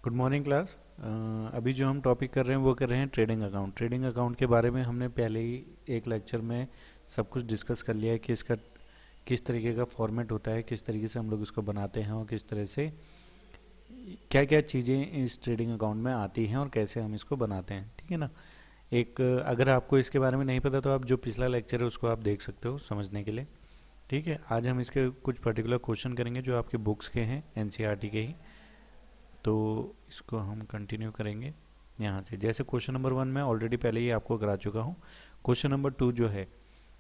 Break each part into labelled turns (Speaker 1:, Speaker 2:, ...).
Speaker 1: Good morning class. अभी जो हम टॉपिक कर रहे हैं वो कर रहे हैं ट्रेडिंग अकाउंट। ट्रेडिंग अकाउंट के बारे में हमने पहले ही एक लेक्चर में सब कुछ डिस्कस कर लिया है कि इसका किस तरीके का फॉर्मेट होता है, किस तरीके से हम लोग इसको बनाते हैं और किस तरह से क्या क्या चीज़ें इस ट्रेडिंग अकाउंट में आती हैं और कैसे हम इसको बनाते हैं। ठीक है ना। एक अगर आपको इसके बारे में नहीं पता तो आप जो पिछला लेक्चर है उसको आप देख सकते हो समझने के लिए। ठीक है, आज हम इसके कुछ पर्टिकुलर क्वेश्चन करेंगे जो आपके बुक्स के हैं, एनसीईआरटी के ही। तो इसको हम कंटिन्यू करेंगे यहाँ से। जैसे क्वेश्चन नंबर 1 में ऑलरेडी पहले ही आपको करा चुका हूँ। क्वेश्चन नंबर 2 जो है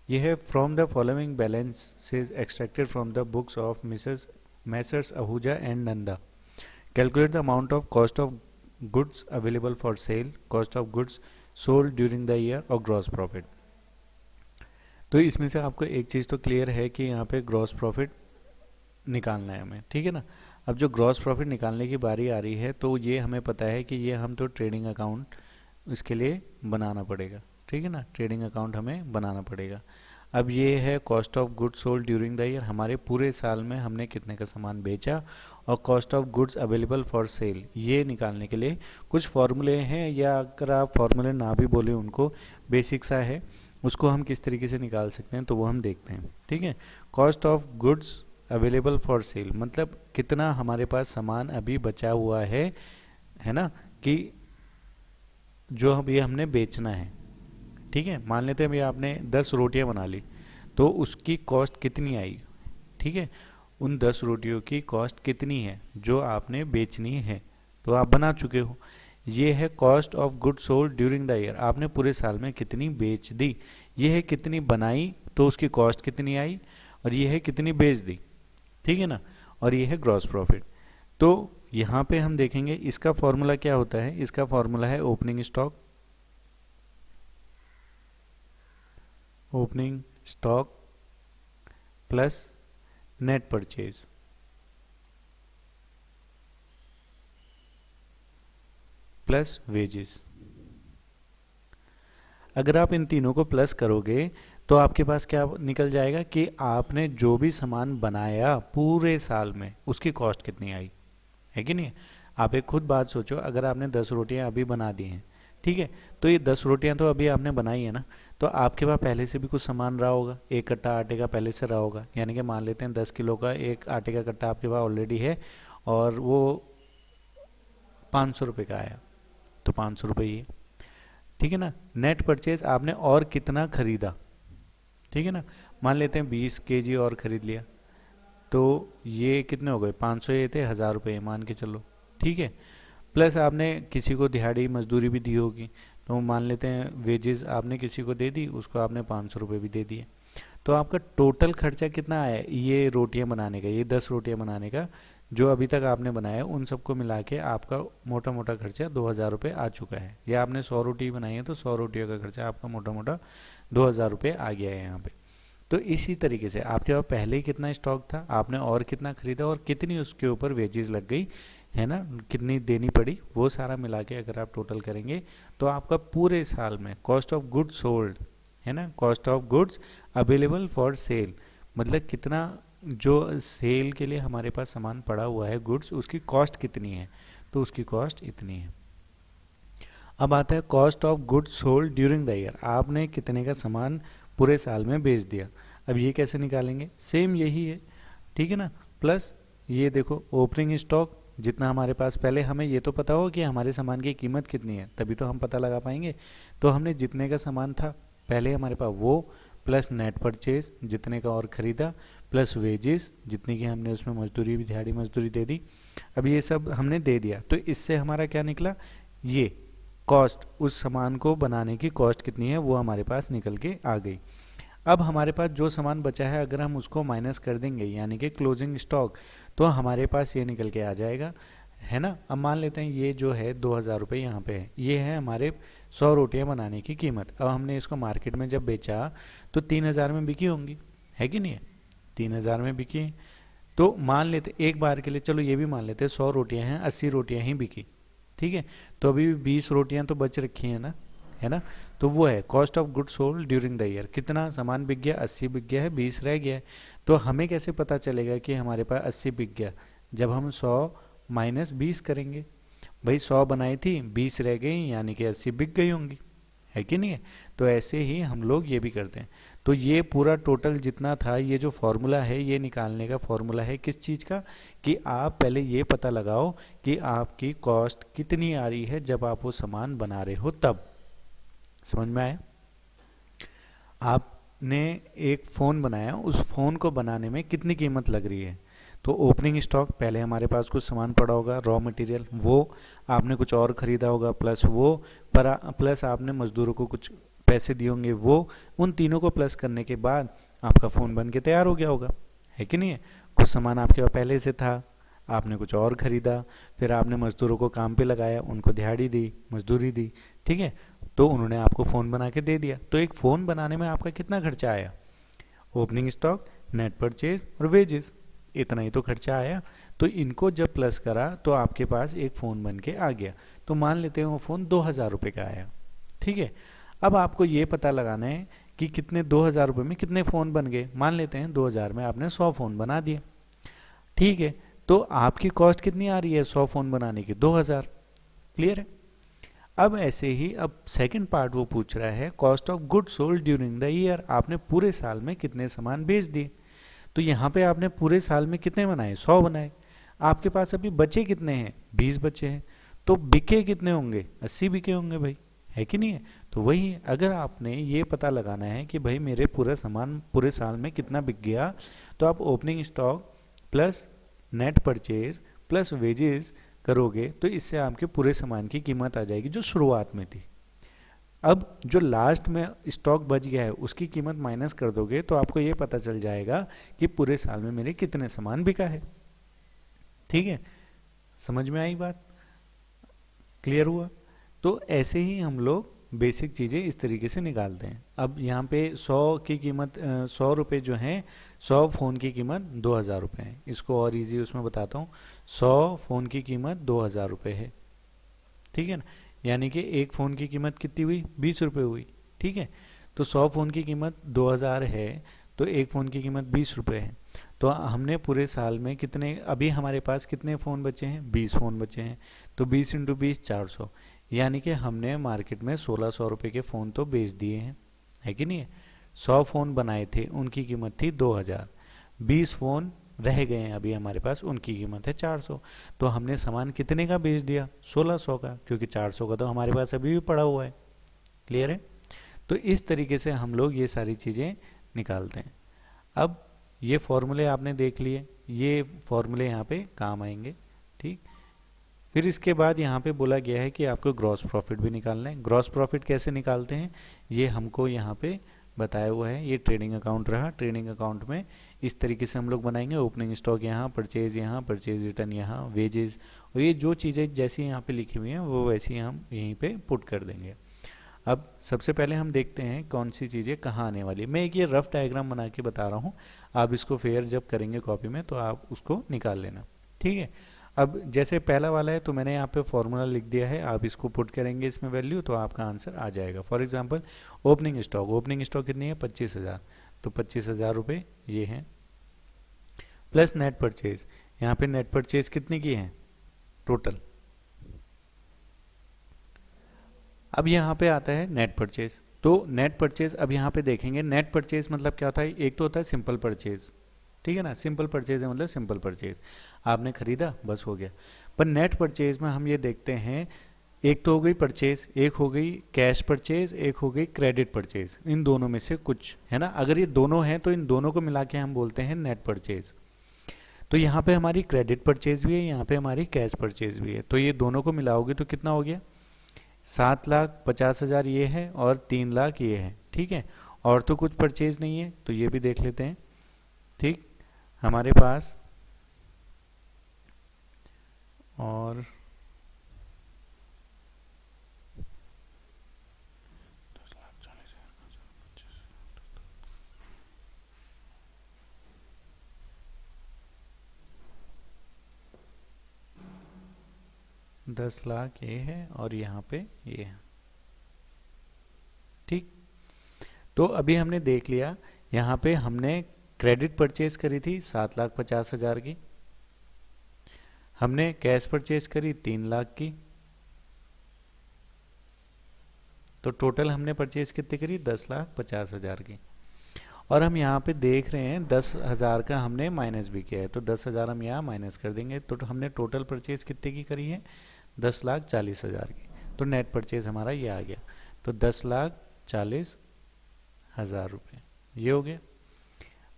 Speaker 1: ये है, फ्रॉम द फॉलोइंग बैलेंस से extracted from the books of Mrs Messrs Ahuja and Nanda, calculate the amount of cost of goods available for sale, cost of goods sold during the year और gross profit. तो इसमें से आपको एक चीज़ तो clear है कि यहाँ पे ग्रॉस प्रॉफिट निकालना है हमें। ठीक है ना। अब जो ग्रॉस प्रॉफिट निकालने की बारी आ रही है तो ये हमें पता है कि ये हम तो ट्रेडिंग अकाउंट इसके लिए बनाना पड़ेगा। ठीक है ना, ट्रेडिंग अकाउंट हमें बनाना पड़ेगा। अब ये है cost of goods sold during the year, हमारे पूरे साल में हमने कितने का सामान बेचा, और cost of goods available for sale, ये निकालने के लिए कुछ फॉर्मूले हैं, या अगर आप फॉर्मूले ना भी बोले उनको बेसिक सा है, उसको हम किस तरीके से निकाल सकते हैं तो वो हम देखते हैं। ठीक है। Cost of goods available for sale मतलब कितना हमारे पास सामान अभी बचा हुआ है ना, कि जो हम ये हमने बेचना है। ठीक है, मान लेते हैं भैया आपने 10 रोटियां बना ली तो उसकी कॉस्ट कितनी आई। ठीक है, उन 10 रोटियों की कॉस्ट कितनी है जो आपने बेचनी है, तो आप बना चुके हो। ये है cost of good sold during the year, आपने पूरे साल में कितनी बेच दी। ये है कितनी बनाई तो उसकी कॉस्ट कितनी आई, और ये है कितनी बेच दी। ठीक है ना, और ये है ग्रॉस प्रॉफिट। तो यहाँ पे हम देखेंगे इसका फॉर्मूला क्या होता है। इसका फॉर्मूला है opening stock, opening stock plus net purchase plus wages. अगर आप इन तीनों को प्लस करोगे तो आपके पास क्या निकल जाएगा कि आपने जो भी सामान बनाया पूरे साल में उसकी कॉस्ट कितनी आई, है कि नहीं। आप एक खुद बात सोचो, अगर आपने 10 रोटियां अभी बना दी हैं, ठीक है, तो ये 10 रोटियां तो अभी आपने बनाई है ना, तो आपके पास पहले से भी कुछ सामान रहा होगा, एक कट्टा आटे का पहले से रहा होगा, यानी कि मान लेते हैं 10 किलो का एक आटे का कट्टा आपके पास ऑलरेडी है और वो 500 रुपये का आया, तो 500 रुपये ये। ठीक है ना। नेट परचेज आपने और कितना खरीदा, ठीक है ना, मान लेते हैं 20 केजी और खरीद लिया, तो ये कितने हो गए, 500 ये थे, 1000 रुपये मान के चलो। ठीक है, प्लस आपने किसी को दिहाड़ी मजदूरी भी दी होगी, तो मान लेते हैं वेजेस आपने किसी को दे दी, उसको आपने 500 रुपये भी दे दिए। तो आपका टोटल खर्चा कितना आया ये रोटियां बनाने का, ये 10 रोटियां बनाने का जो अभी तक आपने बनाया, उन सबको मिला के आपका मोटा मोटा खर्चा 2000 रुपये आ चुका है। या आपने 100 रोटी बनाई है तो 100 रोटियों का खर्चा आपका मोटा मोटा 2000 रुपये आ गया है यहाँ पे। तो इसी तरीके से आपके पास पहले ही कितना स्टॉक था, आपने और कितना खरीदा और कितनी उसके ऊपर वेजेस लग गई, है ना, कितनी देनी पड़ी, वो सारा मिला के अगर आप टोटल करेंगे तो आपका पूरे साल में कॉस्ट ऑफ गुड्स सोल्ड, है ना, cost of goods available for sale मतलब कितना जो सेल के लिए हमारे पास सामान पड़ा हुआ है गुड्स, उसकी कॉस्ट कितनी है, तो उसकी कॉस्ट इतनी है। अब आता है cost of goods sold during the year, आपने कितने का सामान पूरे साल में बेच दिया। अब ये कैसे निकालेंगे, सेम यही है। ठीक है ना, प्लस ये देखो ओपनिंग स्टॉक, जितना हमारे पास, पहले हमें ये तो पता हो कि हमारे सामान की कीमत कितनी है, तभी तो हम पता लगा पाएंगे। तो हमने जितने का सामान था पहले हमारे पास वो, प्लस नेट परचेज जितने का और ख़रीदा, प्लस वेजेस जितनी की हमने उसमें मजदूरी भी दिहाड़ी मजदूरी दे दी। अब ये सब हमने दे दिया तो इससे हमारा क्या निकला, ये कॉस्ट, उस सामान को बनाने की कॉस्ट कितनी है वो हमारे पास निकल के आ गई। अब हमारे पास जो सामान बचा है अगर हम उसको माइनस कर देंगे यानी कि क्लोजिंग स्टॉक, तो हमारे पास ये निकल के आ जाएगा, है ना। अब मान लेते हैं ये जो है 2000 रुपये यहाँ पे है, ये है हमारे 100 रोटियाँ बनाने की कीमत। अब हमने इसको मार्केट में जब बेचा तो 3000 में बिकी होंगी, है कि नहीं है, 3000 में बिकी। तो मान लेते एक बार के लिए, चलो ये भी मान लेते हैं 100 रोटियाँ हैं, 80 रोटियाँ ही बिकी। ठीक है, तो अभी 20 रोटियां तो बच रखी हैं ना, है ना। तो वो है cost of good sold during the year, कितना सामान बिक गया, 80 बिक गया है, 20 रह गया है। तो हमें कैसे पता चलेगा कि हमारे पास 80 बिक गया, जब हम 100 माइनस 20 करेंगे। भाई 100 बनाई थी, 20 रह गई, यानी कि 80 बिक गई होंगी, है कि नहीं है? तो ऐसे ही हम लोग ये भी करते हैं। तो ये पूरा टोटल जितना था, ये जो फॉर्मूला है, ये निकालने का फॉर्मूला है किस चीज़ का, कि आप पहले ये पता लगाओ कि आपकी कॉस्ट कितनी आ रही है जब आप वो सामान बना रहे हो तब। समझ में आया? आपने एक फ़ोन बनाया, उस फ़ोन को बनाने में कितनी कीमत लग रही है? तो ओपनिंग स्टॉक, पहले हमारे पास कुछ सामान पड़ा होगा, रॉ मटेरियल, वो आपने कुछ और ख़रीदा होगा, प्लस वो प्लस आपने मज़दूरों को कुछ पैसे दिए होंगे, वो उन तीनों को प्लस करने के बाद आपका फ़ोन बन के तैयार हो गया होगा, है कि नहीं है? कुछ सामान आपके पास पहले से था, आपने कुछ और ख़रीदा, फिर आपने मज़दूरों को काम पे लगाया, उनको दिहाड़ी दी, मजदूरी दी, ठीक है? तो उन्होंने आपको फ़ोन बना के दे दिया। तो एक फ़ोन बनाने में आपका कितना खर्चा आया? ओपनिंग स्टॉक, नेट परचेज और वेजेस, इतना ही तो खर्चा आया। तो इनको जब प्लस करा तो आपके पास एक फ़ोन बन के आ गया। तो मान लेते हैं वो फ़ोन 2,000 रुपये का आया, ठीक है? अब आपको ये पता लगाना है कि कितने 2,000 रुपये में कितने फ़ोन बन गए। मान लेते हैं 2,000 में आपने 100 फ़ोन बना दिए, ठीक है? तो आपकी कॉस्ट कितनी आ रही है 100 फ़ोन बनाने की? 2,000। क्लियर है? अब ऐसे ही अब सेकंड पार्ट वो पूछ रहा है cost of good sold during the year, आपने पूरे साल में कितने सामान बेच दिए। तो यहाँ पे आपने पूरे साल में कितने बनाए? 100 बनाए। आपके पास अभी बचे कितने हैं? 20 बचे हैं। तो बिके कितने होंगे? 80 बिके होंगे भाई, है कि नहीं है? तो वही, अगर आपने ये पता लगाना है कि भाई मेरे पूरा सामान पूरे साल में कितना बिक गया, तो आप opening stock plus net purchase plus wages करोगे, तो इससे आपके पूरे सामान की कीमत आ जाएगी जो शुरुआत में थी। अब जो लास्ट में स्टॉक बच गया है उसकी कीमत माइनस कर दोगे तो आपको ये पता चल जाएगा कि पूरे साल में मेरे कितने सामान बिका है। ठीक है? समझ में आई बात? क्लियर हुआ? तो ऐसे ही हम लोग बेसिक चीज़ें इस तरीके से निकालते हैं। अब यहाँ पे 100 की कीमत 100 रुपये जो हैं, 100 फ़ोन की कीमत 2,000 रुपये है। इसको और इजी उसमें बताता हूँ। 100 फ़ोन की कीमत 2,000 रुपये है, ठीक है ना? यानी कि एक फ़ोन की कीमत कितनी हुई? 20 रुपये हुई, ठीक है? तो 100 फ़ोन की कीमत 2,000 है, तो एक फ़ोन की कीमत 20 रुपये है। तो हमने पूरे साल में कितने, अभी हमारे पास कितने फ़ोन बचे हैं? 20 फ़ोन बचे हैं। तो 20 इंटू 20 400, यानी कि हमने मार्केट में 1,600 रुपये के फ़ोन तो बेच दिए हैं, है कि नहीं है? 100 फ़ोन बनाए थे, उनकी कीमत थी 2,000। 20 फ़ोन रह गए हैं अभी हमारे पास, उनकी कीमत है 400। तो हमने सामान कितने का बेच दिया? 1,600 का, क्योंकि 400 का तो हमारे पास अभी भी पड़ा हुआ है। क्लियर है? तो इस तरीके से हम लोग ये सारी चीज़ें निकालते हैं। अब ये फॉर्मूले आपने देख लिए, ये फॉर्मूले यहाँ पे काम आएंगे, ठीक? फिर इसके बाद यहाँ पे बोला गया है कि आपको ग्रॉस प्रॉफिट भी निकालना है। ग्रॉस प्रॉफिट कैसे निकालते हैं ये हमको यहाँ पे बताया हुआ है। ये ट्रेडिंग अकाउंट रहा। ट्रेडिंग अकाउंट में इस तरीके से हम लोग बनाएंगे। ओपनिंग स्टॉक यहाँ, परचेज रिटर्न यहाँ, वेजेस, और ये जो चीज़ें जैसी यहाँ पे लिखी हुई हैं वो वैसी हम यहीं पे पुट कर देंगे। अब सबसे पहले हम देखते हैं कौन सी चीज़ें कहाँ आने वाली है। मैं एक ये रफ डायग्राम बना के बता रहा हूँ, आप इसको फेयर जब करेंगे कॉपी में तो आप उसको निकाल लेना, ठीक है? अब जैसे पहला वाला है तो मैंने यहाँ पे फॉर्मूला लिख दिया है, आप इसको पुट करेंगे इसमें वैल्यू तो आपका आंसर आ जाएगा। फॉर एग्जांपल ओपनिंग स्टॉक कितनी है? 25,000। तो 25,000 रुपये ये हैं, प्लस नेट परचेज। यहाँ पे नेट परचेज कितने की है टोटल? अब यहाँ पे आता है नेट परचेज। तो नेट परचेज, अब यहाँ पे देखेंगे नेट परचेज मतलब क्या होता है। एक तो होता है सिंपल परचेज, ठीक है ना? सिंपल परचेज है मतलब सिंपल परचेज, आपने खरीदा बस हो गया। पर नेट परचेज में हम ये देखते हैं, एक तो हो गई परचेज, एक हो गई कैश परचेज, एक हो गई क्रेडिट परचेज। इन दोनों में से कुछ है ना, अगर ये दोनों हैं तो इन दोनों को मिला के हम बोलते हैं नेट परचेज। तो यहाँ पे हमारी क्रेडिट परचेज भी है, यहाँ पे हमारी कैश परचेज भी है। तो ये दोनों को मिलाओगे तो कितना हो गया? 7,50,000 ये है और 3,00,000 ये है, ठीक है? और तो कुछ परचेज नहीं है, तो ये भी देख लेते हैं, ठीक? हमारे पास और 10,00,000 ये है और यहाँ पे ये है, ठीक? तो अभी हमने देख लिया, यहाँ पे हमने क्रेडिट परचेज करी थी 7,50,000 की, हमने कैश परचेज करी 3,00,000 की, तो टोटल हमने परचेज कितनी करी, 10,50,000 की। और हम यहाँ पे देख रहे हैं 10,000 का हमने माइनस भी किया है, तो 10,000 हम यहाँ माइनस कर देंगे, तो हमने टोटल परचेज कितने की करी है, 10,40,000 की। तो नेट परचेज हमारा ये आ गया, तो 10,40,000 रुपये ये हो गया।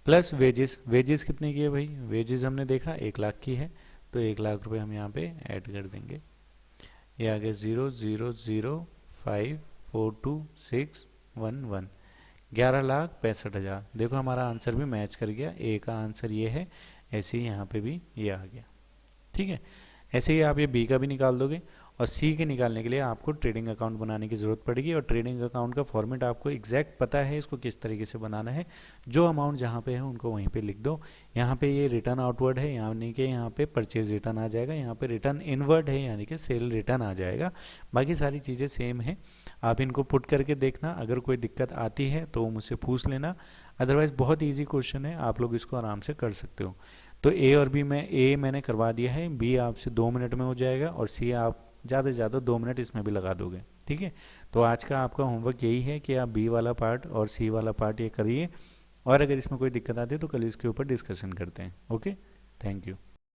Speaker 1: प्लस वेजेस, वेजेस कितने की है भाई, वेजेस हमने देखा 1 लाख की है, तो 1 लाख रुपये हम यहाँ पे ऐड कर देंगे। ये आ गया 0,005,42611, 11,65,000। देखो हमारा आंसर भी मैच कर गया, ए का आंसर ये है, ऐसे ही यहाँ पे भी ये आ गया। ठीक है, ऐसे ही आप ये बी का भी निकाल दोगे। और सी के निकालने के लिए आपको ट्रेडिंग अकाउंट बनाने की ज़रूरत पड़ेगी, और ट्रेडिंग अकाउंट का फॉर्मेट आपको एग्जैक्ट पता है इसको किस तरीके से बनाना है। जो अमाउंट जहाँ पे है उनको वहीं पे लिख दो। यहाँ पे ये रिटर्न आउटवर्ड है, यानी कि यहाँ पे परचेज रिटर्न आ जाएगा, यहाँ पे रिटर्न इनवर्ड है यानी कि सेल रिटर्न आ जाएगा। बाकी सारी चीज़ें सेम है, आप इनको पुट करके देखना, अगर कोई दिक्कत आती है तो मुझसे पूछ लेना। अदरवाइज़ बहुत ईजी क्वेश्चन है, आप लोग इसको आराम से कर सकते हो। तो ए और बी में ए मैंने करवा दिया है, बी आपसे 2 मिनट में हो जाएगा, और सी आप ज़्यादा से ज़्यादा 2 मिनट इसमें भी लगा दोगे। ठीक है, तो आज का आपका होमवर्क यही है कि आप बी वाला पार्ट और सी वाला पार्ट ये करिए, और अगर इसमें कोई दिक्कत आती है तो कल इसके ऊपर डिस्कशन करते हैं। Okay, thank you.